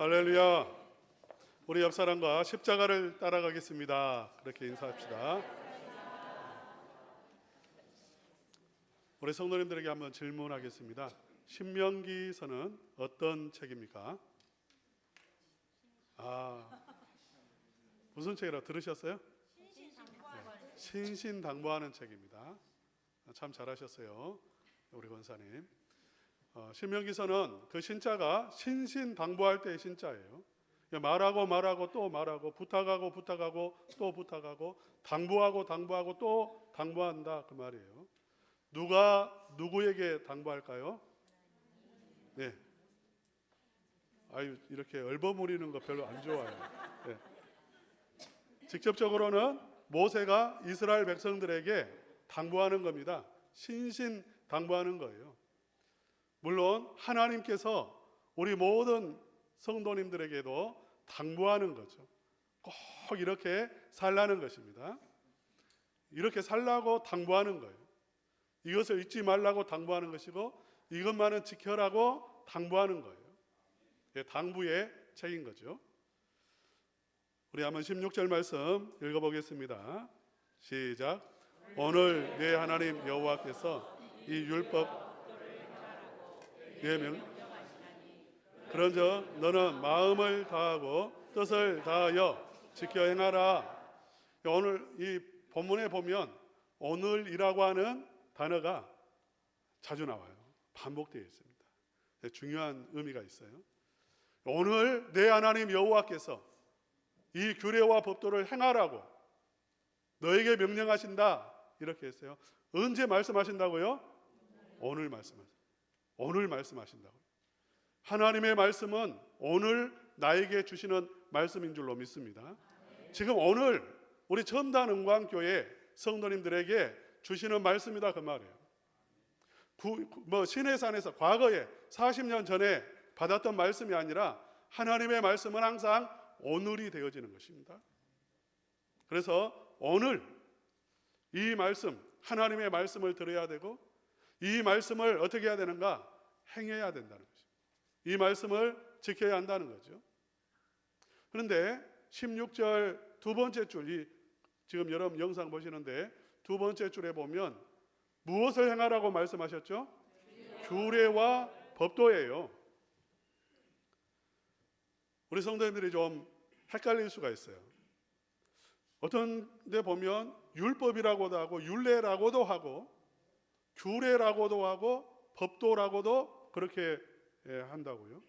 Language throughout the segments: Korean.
할렐루야. 우리 옆 사람과 십자가를 따라가겠습니다. 그렇게 인사합시다. 우리 성도님들에게 한번 질문하겠습니다. 신명기서는 어떤 책입니까? 무슨 책이라고 들으셨어요? 신신당부하는 책입니다. 참 잘하셨어요, 우리 권사님. 신명기서는 그 신자가 신신당부할 때의 신자예요. 말하고 또 말하고, 부탁하고 또 부탁하고, 당부하고 또 당부한다, 그 말이에요. 누가 누구에게 당부할까요? 네. 이렇게 얼버무리는 거 별로 안 좋아요. 네. 직접적으로는 모세가 이스라엘 백성들에게 당부하는 겁니다. 신신 당부하는 거예요. 물론 하나님께서 우리 모든 성도님들에게도 당부하는 거죠. 꼭 이렇게 살라는 것입니다. 이렇게 살라고 당부하는 거예요. 이것을 잊지 말라고 당부하는 것이고, 이것만은 지켜라고 당부하는 거예요. 당부의 책인 거죠. 우리 한번 16절 말씀 읽어보겠습니다. 시작. 오늘 내 하나님 여호와께서 이 율법 그런즉 너는 마음을 다하고 뜻을 다하여 지켜 행하라. 오늘 이 본문에 보면 오늘이라고 하는 단어가 자주 나와요. 반복되어 있습니다. 중요한 의미가 있어요. 오늘 내 하나님 여호와께서 이 규례와 법도를 행하라고 너에게 명령하신다, 이렇게 했어요. 언제 말씀하신다고요? 오늘 말씀하신다고요. 하나님의 말씀은 오늘 나에게 주시는 말씀인 줄로 믿습니다. 지금 오늘 우리 첨단은광교회 성도님들에게 주시는 말씀이다, 그 말이에요. 시내산에서 과거에 40년 전에 받았던 말씀이 아니라 하나님의 말씀은 항상 오늘이 되어지는 것입니다. 그래서 오늘 이 말씀, 하나님의 말씀을 들어야 되고, 이 말씀을 어떻게 해야 되는가? 행해야 된다는 것입니다. 이 말씀을 지켜야 한다는 거죠. 그런데 16절 두 번째 줄, 지금 여러분 영상 보시는데 두 번째 줄에 보면 무엇을 행하라고 말씀하셨죠? 규례와 법도예요. 우리 성도님들이 좀 헷갈릴 수가 있어요. 어떤 데 보면 율법이라고도 하고 율례라고도 하고 규례라고도 하고 법도라고도 그렇게 한다고요.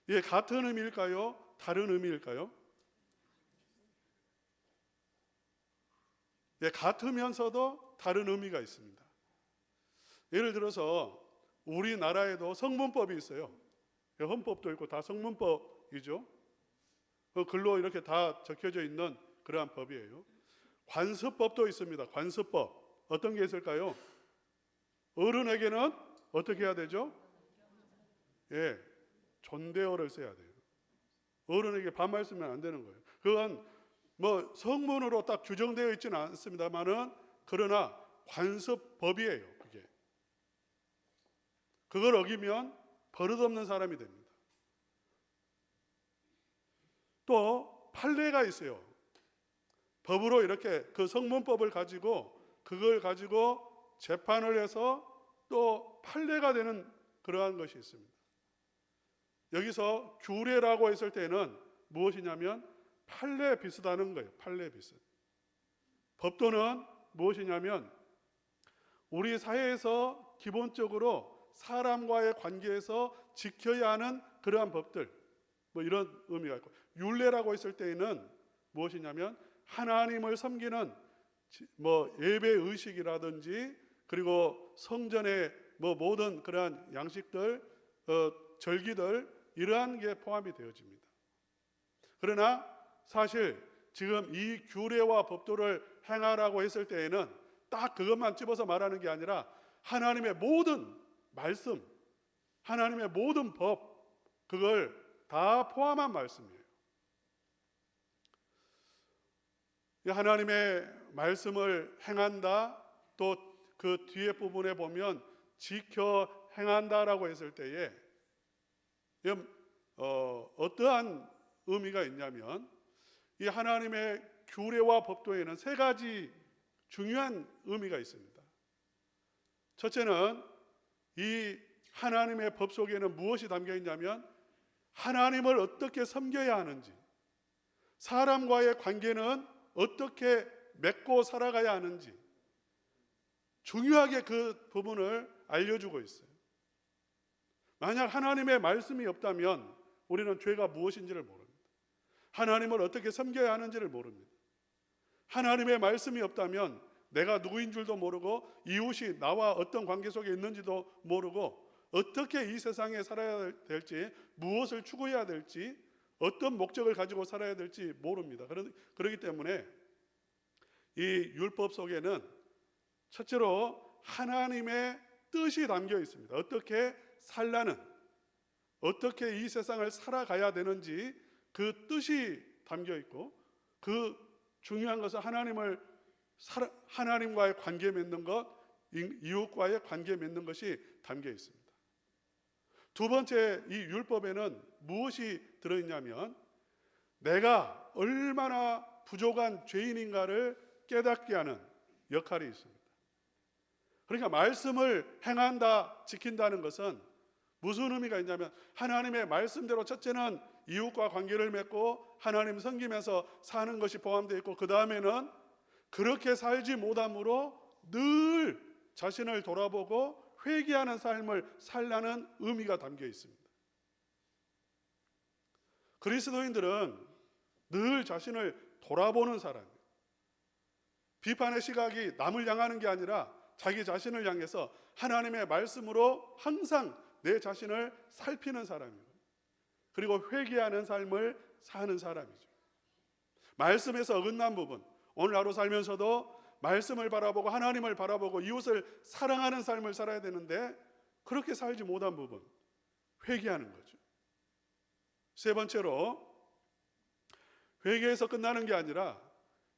이게 같은 의미일까요? 다른 의미일까요? 같으면서도 다른 의미가 있습니다. 예를 들어서 우리나라에도 성문법이 있어요. 헌법도 있고 다 성문법이죠. 글로 이렇게 다 적혀져 있는 그러한 법이에요. 관습법도 있습니다. 관습법. 어떤 게 있을까요? 어른에게는 어떻게 해야 되죠? 존대어를 써야 돼요. 어른에게 반말 쓰면 안 되는 거예요. 그건 성문으로 딱 규정되어 있지는 않습니다만은, 그러나 관습법이에요. 그걸 어기면 버릇없는 사람이 됩니다. 또 판례가 있어요. 법으로 이렇게 그 성문법을 가지고 그걸 가지고 재판을 해서 또 판례가 되는 그러한 것이 있습니다. 여기서 규례라고 했을 때는 무엇이냐면 판례 비슷하는 거예요. 판례 비슷. 법도는 무엇이냐면 우리 사회에서 기본적으로 사람과의 관계에서 지켜야 하는 그러한 법들, 이런 의미가 있고, 율례라고 했을 때에는 무엇이냐면 하나님을 섬기는 예배 의식이라든지, 그리고 성전의 모든 그러한 양식들, 절기들, 이러한 게 포함이 되어집니다. 그러나 사실 지금 이 규례와 법도를 행하라고 했을 때에는 딱 그것만 집어서 말하는 게 아니라 하나님의 모든 말씀, 하나님의 모든 법, 그걸 다 포함한 말씀이에요. 하나님의 말씀을 행한다, 또 그 뒤에 부분에 보면 지켜 행한다라고 했을 때에 어떠한 의미가 있냐면 이 하나님의 규례와 법도에는 세 가지 중요한 의미가 있습니다. 첫째는 이 하나님의 법 속에는 무엇이 담겨 있냐면 하나님을 어떻게 섬겨야 하는지, 사람과의 관계는 어떻게 맺고 살아가야 하는지 중요하게 그 부분을 알려주고 있어요. 만약 하나님의 말씀이 없다면 우리는 죄가 무엇인지를 모릅니다. 하나님을 어떻게 섬겨야 하는지를 모릅니다. 하나님의 말씀이 없다면 내가 누구인 줄도 모르고 이웃이 나와 어떤 관계 속에 있는지도 모르고 어떻게 이 세상에 살아야 될지, 무엇을 추구해야 될지, 어떤 목적을 가지고 살아야 될지 모릅니다. 그렇기 때문에 이 율법 속에는 첫째로 하나님의 뜻이 담겨 있습니다. 어떻게 살라는, 어떻게 이 세상을 살아가야 되는지 그 뜻이 담겨 있고, 그 중요한 것은 하나님과의 관계 맺는 것, 이웃과의 관계 맺는 것이 담겨 있습니다. 두 번째, 이 율법에는 무엇이 들어있냐면 내가 얼마나 부족한 죄인인가를 깨닫게 하는 역할이 있습니다. 그러니까 말씀을 행한다, 지킨다는 것은 무슨 의미가 있냐면 하나님의 말씀대로 첫째는 이웃과 관계를 맺고 하나님 섬기면서 사는 것이 포함되어 있고, 그 다음에는 그렇게 살지 못함으로 늘 자신을 돌아보고 회개하는 삶을 살라는 의미가 담겨 있습니다. 그리스도인들은 늘 자신을 돌아보는 사람이에요. 비판의 시각이 남을 향하는 게 아니라 자기 자신을 향해서 하나님의 말씀으로 항상 내 자신을 살피는 사람이에요. 그리고 회개하는 삶을 사는 사람이죠. 말씀에서 어긋난 부분, 오늘 하루 살면서도 말씀을 바라보고 하나님을 바라보고 이웃을 사랑하는 삶을 살아야 되는데 그렇게 살지 못한 부분, 회개하는 거죠. 세 번째로, 회개에서 끝나는 게 아니라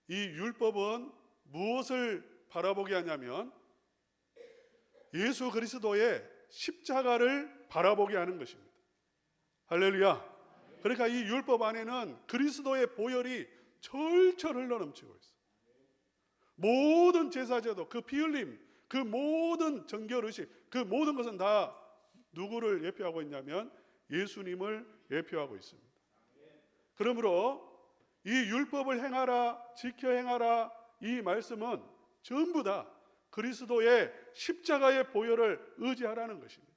이 율법은 무엇을 바라보게 하냐면 예수 그리스도의 십자가를 바라보게 하는 것입니다. 할렐루야. 그러니까 이 율법 안에는 그리스도의 보혈이 철철 흘러넘치고 있어요. 모든 제사제도, 그 피 흘림, 그 모든 정결의식, 그 모든 것은 다 누구를 예표하고 있냐면 예수님을 예표하고 있습니다. 그러므로 이 율법을 행하라, 지켜 행하라, 이 말씀은 전부 다 그리스도의 십자가의 보혈을 의지하라는 것입니다.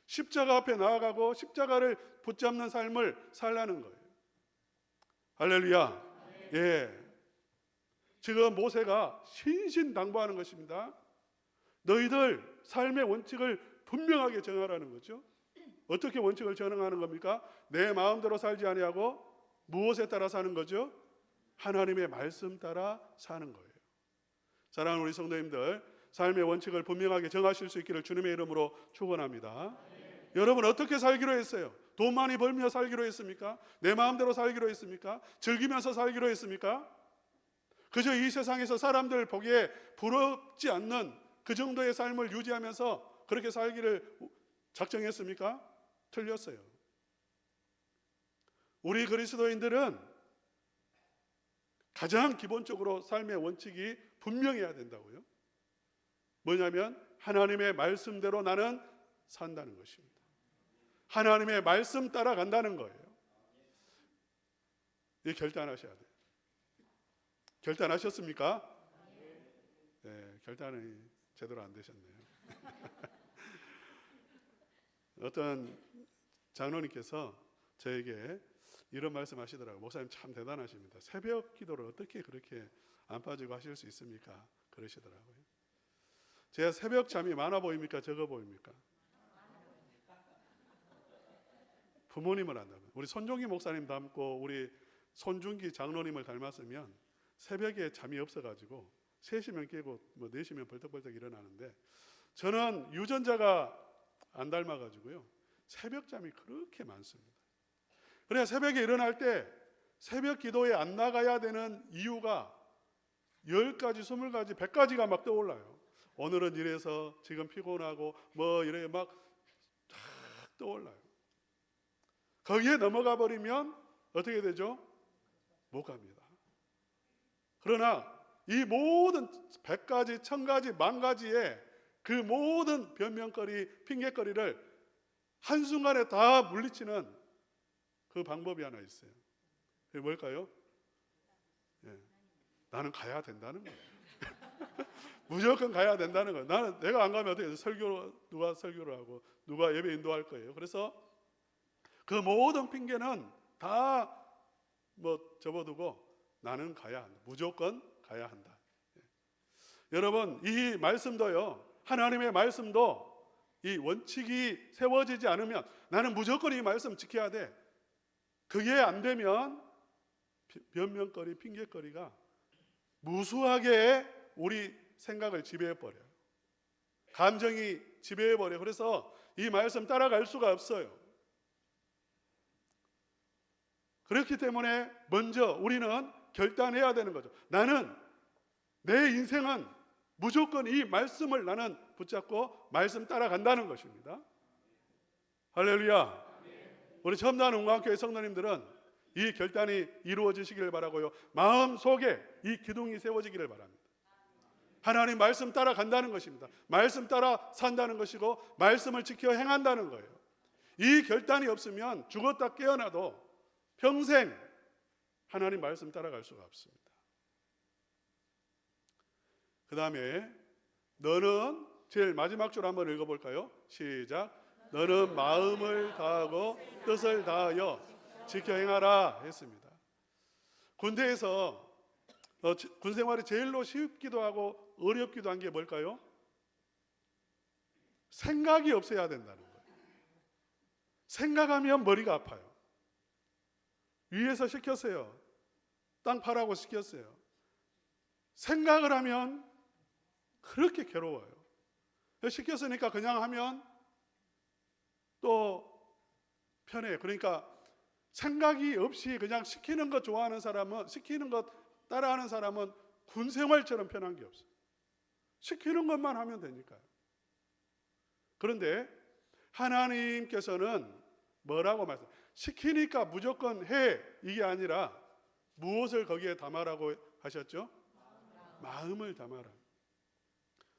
십자가 앞에 나아가고 십자가를 붙잡는 삶을 살라는 거예요. 할렐루야. 예. 지금 모세가 신신당부하는 것입니다. 너희들 삶의 원칙을 분명하게 정하라는 거죠. 어떻게 원칙을 정하는 겁니까? 내 마음대로 살지 아니하고 무엇에 따라 사는 거죠? 하나님의 말씀 따라 사는 거예요. 사랑하는 우리 성도님들, 삶의 원칙을 분명하게 정하실 수 있기를 주님의 이름으로 축원합니다. 여러분 어떻게 살기로 했어요? 돈 많이 벌며 살기로 했습니까? 내 마음대로 살기로 했습니까? 즐기면서 살기로 했습니까? 그저 이 세상에서 사람들 보기에 부럽지 않는 그 정도의 삶을 유지하면서 그렇게 살기를 작정했습니까? 틀렸어요. 우리 그리스도인들은 가장 기본적으로 삶의 원칙이 분명해야 된다고요. 뭐냐면 하나님의 말씀대로 나는 산다는 것입니다. 하나님의 말씀 따라간다는 거예요. 이 결단하셔야 돼요. 결단하셨습니까? 네, 결단이 제대로 안 되셨네요. 어떤 장로님께서 저에게 이런 말씀 하시더라고요. 목사님 참 대단하십니다. 새벽 기도를 어떻게 그렇게 안 빠지고 하실 수 있습니까? 그러시더라고요. 제가 새벽 잠이 많아 보입니까? 적어 보입니까? 부모님을 안다면 우리 손종기 목사님 닮고 우리 손준기 장로님을 닮았으면 새벽에 잠이 없어가지고 3시면 깨고 4시면 벌떡벌떡 일어나는데 저는 유전자가 안 닮아가지고요 새벽 잠이 그렇게 많습니다. 그래야 새벽에 일어날 때 새벽 기도에 안 나가야 되는 이유가 10가지, 20가지, 100가지가 막 떠올라요. 오늘은 이래서 지금 피곤하고 이래 막 떠올라요. 거기에 넘어가 버리면 어떻게 되죠? 못 갑니다. 그러나 이 모든 100가지, 1000가지, 10,000가지의 그 모든 변명거리, 핑계거리를 한순간에 다 물리치는 그 방법이 하나 있어요. 그게 뭘까요? 예, 나는 가야 된다는 거예요. 무조건 가야 된다는 거예요. 나는 내가 안 가면 어떻게 해요? 누가 설교를 하고 누가 예배 인도할 거예요. 그래서 그 모든 핑계는 다 접어두고 나는 가야 한다. 무조건 가야 한다. 예. 여러분, 이 말씀도요, 하나님의 말씀도 이 원칙이 세워지지 않으면 나는 무조건 이 말씀 지켜야 돼. 그게 안 되면 변명거리, 핑계거리가 무수하게 우리 생각을 지배해버려요. 감정이 지배해버려요. 그래서 이 말씀 따라갈 수가 없어요. 그렇기 때문에 먼저 우리는 결단해야 되는 거죠. 나는 내 인생은 무조건 이 말씀을 나는 붙잡고 말씀 따라간다는 것입니다. 할렐루야. 우리 첨단은광교회 성도님들은 이 결단이 이루어지시기를 바라고요. 마음속에 이 기둥이 세워지기를 바랍니다. 하나님 말씀 따라간다는 것입니다. 말씀 따라 산다는 것이고 말씀을 지켜 행한다는 거예요. 이 결단이 없으면 죽었다 깨어나도 평생 하나님 말씀 따라갈 수가 없습니다. 그 다음에 너는 제일 마지막 줄 한번 읽어볼까요? 시작. 너는 마음을 다하고 뜻을 다하여 지켜 행하라 했습니다. 군대에서 군 생활이 제일로 쉽기도 하고 어렵기도 한 게 뭘까요? 생각이 없어야 된다는 거예요. 생각하면 머리가 아파요. 위에서 시켰어요. 땅 파라고 시켰어요. 생각을 하면 그렇게 괴로워요. 시켰으니까 그냥 하면 또 편해요. 그러니까 생각이 없이 그냥 시키는 것 좋아하는 사람은, 시키는 것 따라하는 사람은 군 생활처럼 편한 게 없어요. 시키는 것만 하면 되니까요. 그런데 하나님께서는 뭐라고 말씀하세요? 시키니까 무조건 해, 이게 아니라 무엇을 거기에 담아라고 하셨죠? 마음을 담아라.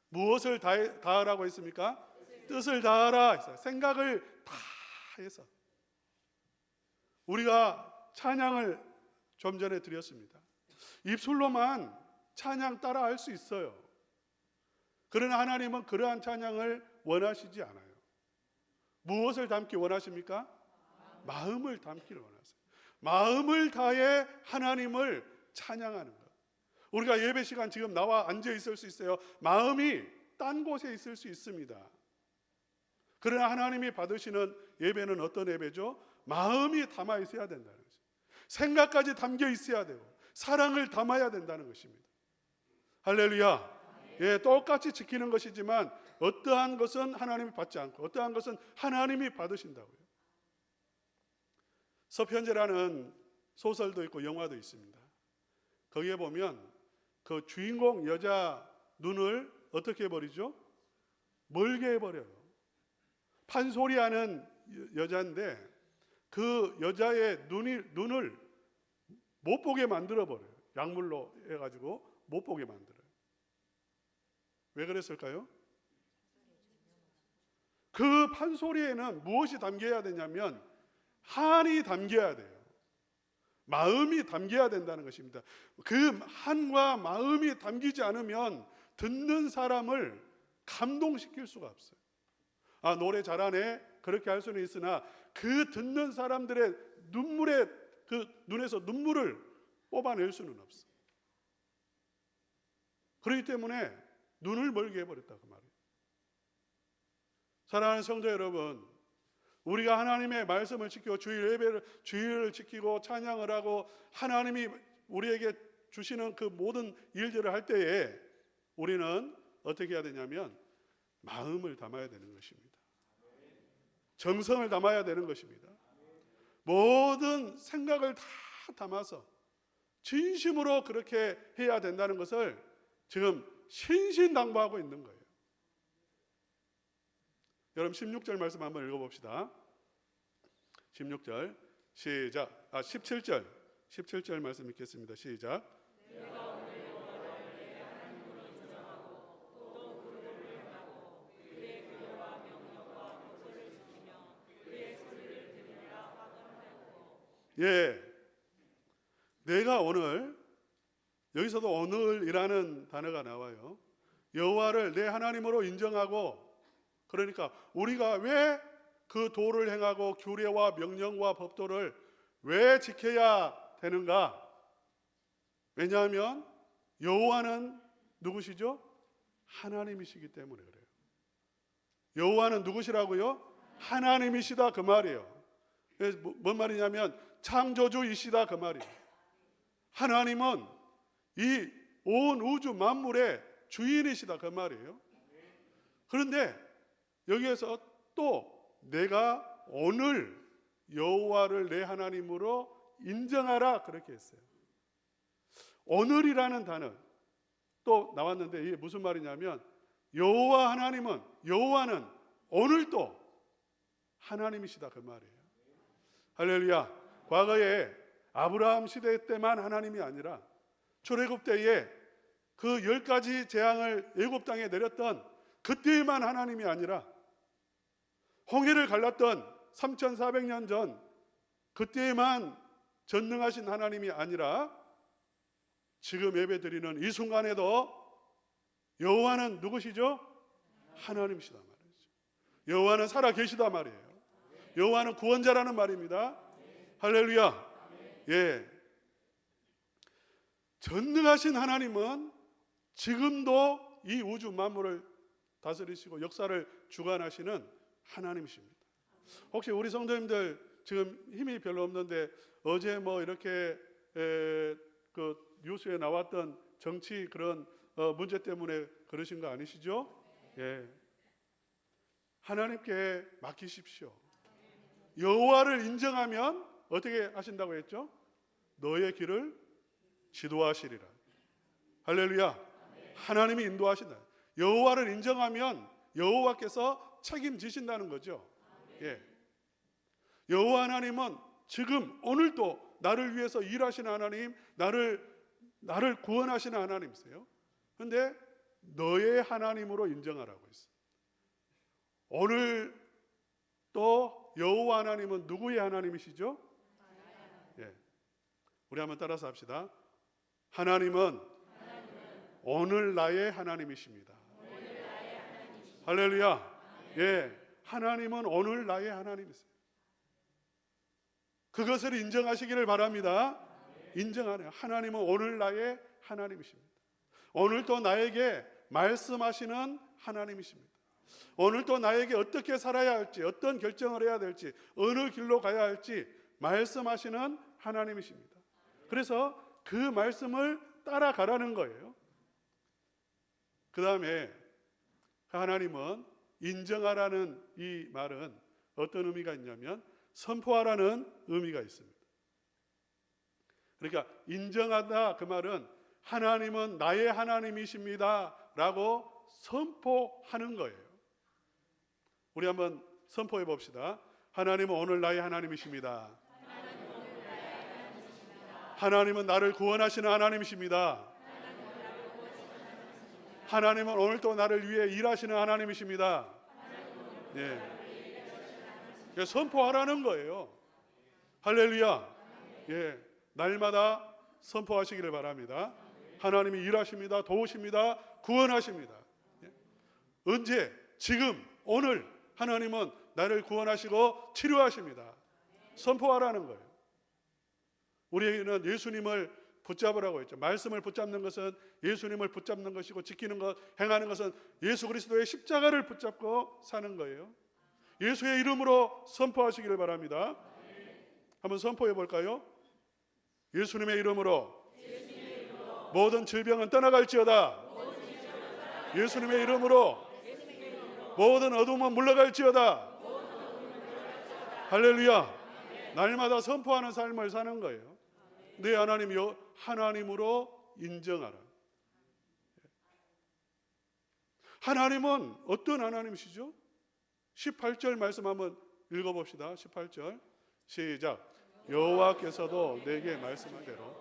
무엇을 다하라고 했습니까? 뜻을 다하라 했어요. 생각을 다 해서. 우리가 찬양을 좀 전에 드렸습니다. 입술로만 찬양 따라 할 수 있어요. 그러나 하나님은 그러한 찬양을 원하시지 않아요. 무엇을 담기 원하십니까? 마음을 담기를 원하세요. 마음을 다해 하나님을 찬양하는 것. 우리가 예배 시간 지금 나와 앉아 있을 수 있어요. 마음이 딴 곳에 있을 수 있습니다. 그러나 하나님이 받으시는 예배는 어떤 예배죠? 마음이 담아 있어야 된다는 거죠. 생각까지 담겨 있어야 되고 사랑을 담아야 된다는 것입니다. 할렐루야. 예, 똑같이 지키는 것이지만 어떠한 것은 하나님이 받지 않고 어떠한 것은 하나님이 받으신다고요. 서편제라는 소설도 있고 영화도 있습니다. 거기에 보면 그 주인공 여자 눈을 어떻게 해버리죠? 멀게 해버려요. 판소리하는 여자인데 그 여자의 눈을 못 보게 만들어버려요. 약물로 해가지고 못 보게 만들어요. 왜 그랬을까요? 그 판소리에는 무엇이 담겨야 되냐면 한이 담겨야 돼요. 마음이 담겨야 된다는 것입니다. 그 한과 마음이 담기지 않으면 듣는 사람을 감동시킬 수가 없어요. 아, 노래 잘하네, 그렇게 할 수는 있으나 그 듣는 사람들의 눈물에, 그 눈에서 눈물을 뽑아낼 수는 없어요. 그렇기 때문에 눈을 멀게 해버렸다 그 말이에요. 사랑하는 성도 여러분, 우리가 하나님의 말씀을 지키고 주일을 지키고 찬양을 하고 하나님이 우리에게 주시는 그 모든 일들을 할 때에 우리는 어떻게 해야 되냐면 마음을 담아야 되는 것입니다. 정성을 담아야 되는 것입니다. 모든 생각을 다 담아서 진심으로 그렇게 해야 된다는 것을 지금 신신당부하고 있는 거예요. 여러분 16절 말씀 한번 읽어봅시다. 16절 시작. 17절 말씀 읽겠습니다. 시작. 예, 내가 오늘, 여기서도 오늘이라는 단어가 나와요. 여호와를 내 하나님으로 인정하고, 그러니까 우리가 왜 그 도를 행하고 규례와 명령과 법도를 왜 지켜야 되는가? 왜냐하면 여호와는 누구시죠? 하나님이시기 때문에 그래요. 여호와는 누구시라고요? 하나님이시다 그 말이에요. 뭔 말이냐면 창조주이시다 그 말이에요. 하나님은 이 온 우주 만물의 주인이시다 그 말이에요. 그런데 여기에서 또 내가 오늘 여호와를 내 하나님으로 인정하라 그렇게 했어요. 오늘이라는 단어 또 나왔는데 이게 무슨 말이냐면 여호와는 오늘도 하나님이시다 그 말이에요. 할렐루야. 과거에 아브라함 시대 때만 하나님이 아니라 출애굽 때에 그 10가지 재앙을 애굽 땅에 내렸던 그때만 하나님이 아니라 홍해를 갈랐던 3400년 전 그때만 전능하신 하나님이 아니라 지금 예배드리는 이 순간에도 여호와는 누구시죠? 하나님이시다 말이죠. 여호와는 살아계시다 말이에요. 여호와는 구원자라는 말입니다. 할렐루야. 예, 전능하신 하나님은 지금도 이 우주 만물을 다스리시고 역사를 주관하시는 하나님이십니다. 혹시 우리 성도님들 지금 힘이 별로 없는데 어제 뭐 이렇게 그 뉴스에 나왔던 정치 그런 문제 때문에 그러신 거 아니시죠? 예, 하나님께 맡기십시오. 여호와를 인정하면 어떻게 하신다고 했죠? 너의 길을 지도하시리라. 할렐루야. 하나님이 인도하신다. 여호와를 인정하면 여호와께서 책임지신다는 거죠. 예. 여호와 하나님은 지금 오늘도 나를 위해서 일하시는 하나님, 나를 구원하시는 하나님이세요. 그런데 너의 하나님으로 인정하라고 했어요. 오늘 또 여호와 하나님은 누구의 하나님이시죠? 예. 우리 한번 따라서 합시다. 하나님은 오늘 나의 하나님이십니다. 할렐루야. 예, 하나님은 오늘 나의 하나님이세요. 그것을 인정하시기를 바랍니다. 인정하네요. 하나님은 오늘 나의 하나님이십니다. 오늘 또 나에게 말씀하시는 하나님이십니다. 오늘 또 나에게 어떻게 살아야 할지, 어떤 결정을 해야 될지, 어느 길로 가야 할지 말씀하시는 하나님이십니다. 그래서 그 말씀을 따라가라는 거예요. 그 다음에 하나님은 인정하라는 이 말은 어떤 의미가 있냐면 선포하라는 의미가 있습니다. 그러니까 인정하다 그 말은 하나님은 나의 하나님이십니다 라고 선포하는 거예요. 우리 한번 선포해 봅시다. 하나님은 오늘 나의 하나님이십니다. 하나님은 나를 구원하시는 하나님이십니다. 하나님은 오늘도 나를 위해 일하시는 하나님이십니다. 예. 선포하라는 거예요. 할렐루야. 예. 날마다 선포하시기를 바랍니다. 하나님이 일하십니다. 도우십니다. 구원하십니다. 예. 언제? 지금, 오늘 하나님은 나를 구원하시고 치료하십니다. 선포하라는 거예요. 우리는 예수님을 붙잡으라고 했죠. 말씀을 붙잡는 것은 예수님을 붙잡는 것이고 지키는 것, 행하는 것은 예수 그리스도의 십자가를 붙잡고 사는 거예요. 예수의 이름으로 선포하시기를 바랍니다. 한번 선포해 볼까요? 예수님의 이름으로 모든 질병은 떠나갈지어다. 예수님의 이름으로 모든 어둠은 물러갈지어다. 할렐루야. 날마다 선포하는 삶을 사는 거예요. 내 하나님이요, 하나님으로 인정하라. 하나님은 어떤 하나님이시죠? 18절 말씀 한번 읽어봅시다. 18절 시작. 여호와께서도 내게 말씀한 대로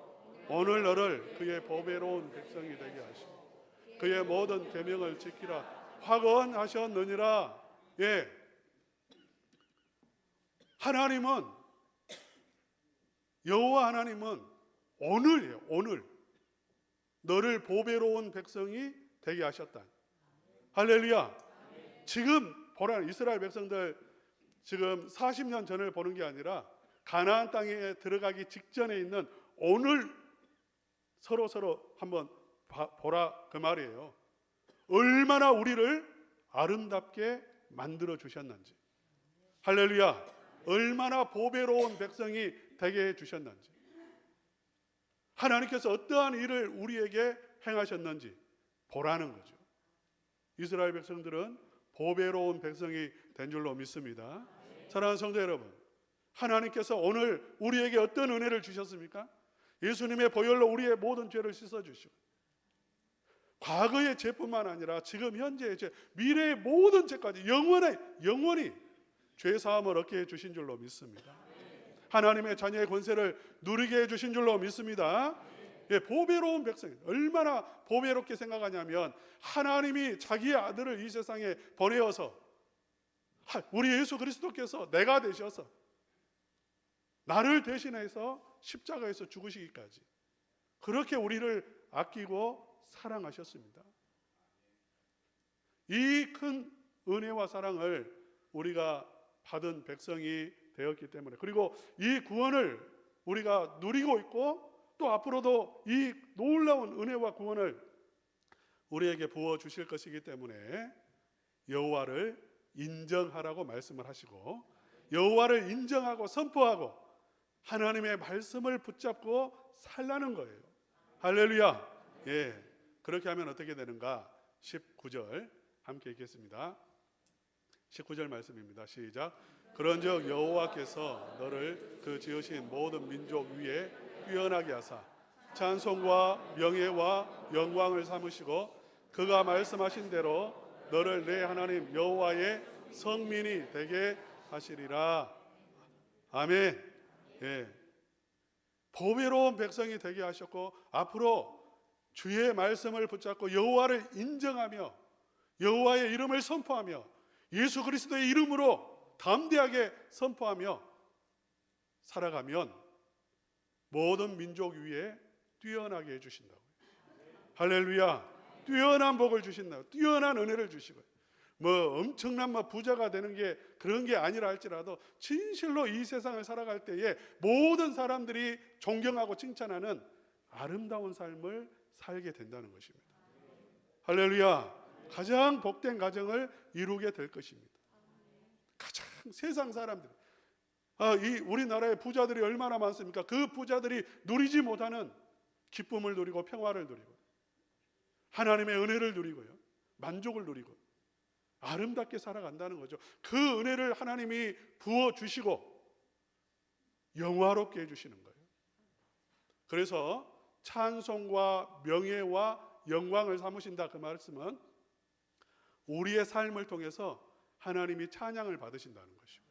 오늘 너를 그의 보배로운 백성이 되게 하시고 그의 모든 계명을 지키라 확언하셨느니라. 예, 하나님은, 여호와 하나님은 오늘이에요. 오늘 너를 보배로운 백성이 되게 하셨다. 할렐루야. 지금 보라, 이스라엘 백성들 지금 40년 전을 보는 게 아니라 가나안 땅에 들어가기 직전에 있는 오늘 서로 한번 보라 그 말이에요. 얼마나 우리를 아름답게 만들어 주셨는지. 할렐루야. 얼마나 보배로운 백성이 되게 해 주셨는지. 하나님께서 어떠한 일을 우리에게 행하셨는지 보라는 거죠. 이스라엘 백성들은 보배로운 백성이 된 줄로 믿습니다. 사랑하는 성도 여러분, 하나님께서 오늘 우리에게 어떤 은혜를 주셨습니까? 예수님의 보혈로 우리의 모든 죄를 씻어주시고 과거의 죄뿐만 아니라 지금 현재의 죄, 미래의 모든 죄까지 영원히 죄사함을 얻게 해주신 줄로 믿습니다. 하나님의 자녀의 권세를 누리게 해주신 줄로 믿습니다. 예, 보배로운 백성, 얼마나 보배롭게 생각하냐면 하나님이 자기의 아들을 이 세상에 보내어서 우리 예수 그리스도께서 내가 되셔서 나를 대신해서 십자가에서 죽으시기까지 그렇게 우리를 아끼고 사랑하셨습니다. 이 큰 은혜와 사랑을 우리가 받은 백성이 되었기 때문에, 그리고 이 구원을 우리가 누리고 있고 또 앞으로도 이 놀라운 은혜와 구원을 우리에게 부어주실 것이기 때문에 여호와를 인정하라고 말씀을 하시고 여호와를 인정하고 선포하고 하나님의 말씀을 붙잡고 살라는 거예요. 할렐루야. 예, 그렇게 하면 어떻게 되는가? 19절 함께 읽겠습니다. 19절 말씀입니다. 시작. 그런즉 여호와께서 너를 그 지으신 모든 민족 위에 뛰어나게 하사 찬송과 명예와 영광을 삼으시고 그가 말씀하신 대로 너를 내 하나님 여호와의 성민이 되게 하시리라. 아멘. 예, 보배로운 백성이 되게 하셨고 앞으로 주의 말씀을 붙잡고 여호와를 인정하며 여호와의 이름을 선포하며 예수 그리스도의 이름으로 담대하게 선포하며 살아가면 모든 민족 위에 뛰어나게 해주신다고요. 할렐루야. 뛰어난 복을 주신다고, 뛰어난 은혜를 주시고요. 엄청난 부자가 되는 게 그런 게 아니라 할지라도 진실로 이 세상을 살아갈 때에 모든 사람들이 존경하고 칭찬하는 아름다운 삶을 살게 된다는 것입니다. 할렐루야. 가장 복된 가정을 이루게 될 것입니다. 가장 세상 사람들, 이 우리나라의 부자들이 얼마나 많습니까? 그 부자들이 누리지 못하는 기쁨을 누리고 평화를 누리고 하나님의 은혜를 누리고요, 만족을 누리고 아름답게 살아간다는 거죠. 그 은혜를 하나님이 부어주시고 영화롭게 해주시는 거예요. 그래서 찬송과 명예와 영광을 삼으신다, 그 말씀은 우리의 삶을 통해서 하나님이 찬양을 받으신다는 것이고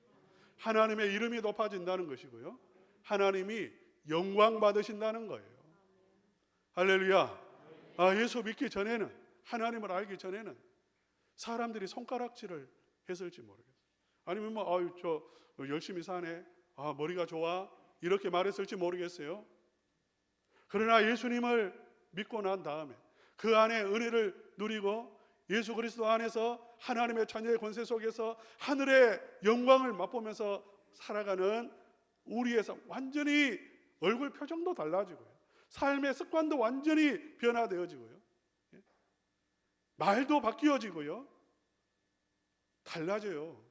하나님의 이름이 높아진다는 것이고요, 하나님이 영광 받으신다는 거예요. 할렐루야. 예수 믿기 전에는, 하나님을 알기 전에는 사람들이 손가락질을 했을지 모르겠어요. 아니면 저 열심히 사네, 머리가 좋아, 이렇게 말했을지 모르겠어요. 그러나 예수님을 믿고 난 다음에 그 안에 은혜를 누리고 예수 그리스도 안에서 하나님의 자녀의 권세 속에서 하늘의 영광을 맛보면서 살아가는 우리의 삶, 완전히 얼굴 표정도 달라지고요, 삶의 습관도 완전히 변화되어지고요, 말도 바뀌어지고요, 달라져요.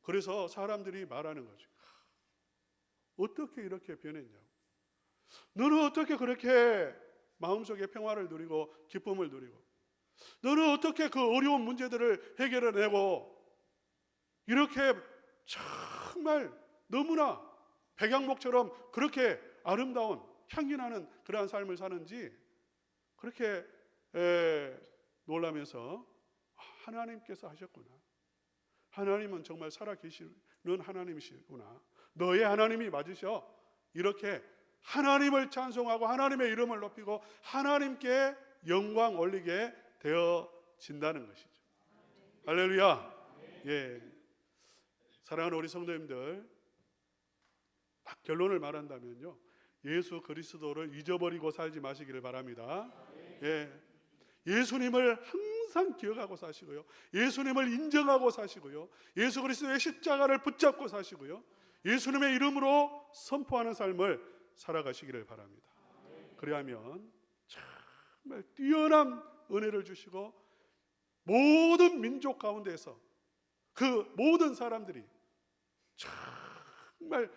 그래서 사람들이 말하는 거죠. 어떻게 이렇게 변했냐고. 너는 어떻게 그렇게 마음속에 평화를 누리고 기쁨을 누리고, 너는 어떻게 그 어려운 문제들을 해결해내고 이렇게 정말 너무나 백양목처럼 그렇게 아름다운 향기 나는 그러한 삶을 사는지 그렇게 놀라면서 하나님께서 하셨구나, 하나님은 정말 살아계시 넌 하나님이시구나. 너의 하나님이 맞으셔. 이렇게 하나님을 찬송하고 하나님의 이름을 높이고 하나님께 영광 올리게 되어진다는 것이죠. 할렐루야. 예. 사랑하는 우리 성도님들, 딱 결론을 말한다면요, 예수 그리스도를 잊어버리고 살지 마시기를 바랍니다. 예. 예수님을 항상 기억하고 사시고요, 예수님을 인정하고 사시고요, 예수 그리스도의 십자가를 붙잡고 사시고요, 예수님의 이름으로 선포하는 삶을 살아가시기를 바랍니다. 그리하면 정말 뛰어난 은혜를 주시고 모든 민족 가운데서 그 모든 사람들이 정말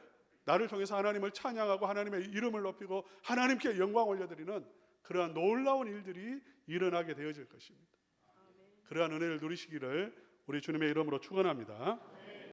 나를 통해서 하나님을 찬양하고 하나님의 이름을 높이고 하나님께 영광 올려드리는 그러한 놀라운 일들이 일어나게 되어질 것입니다. 그러한 은혜를 누리시기를 우리 주님의 이름으로 축원합니다.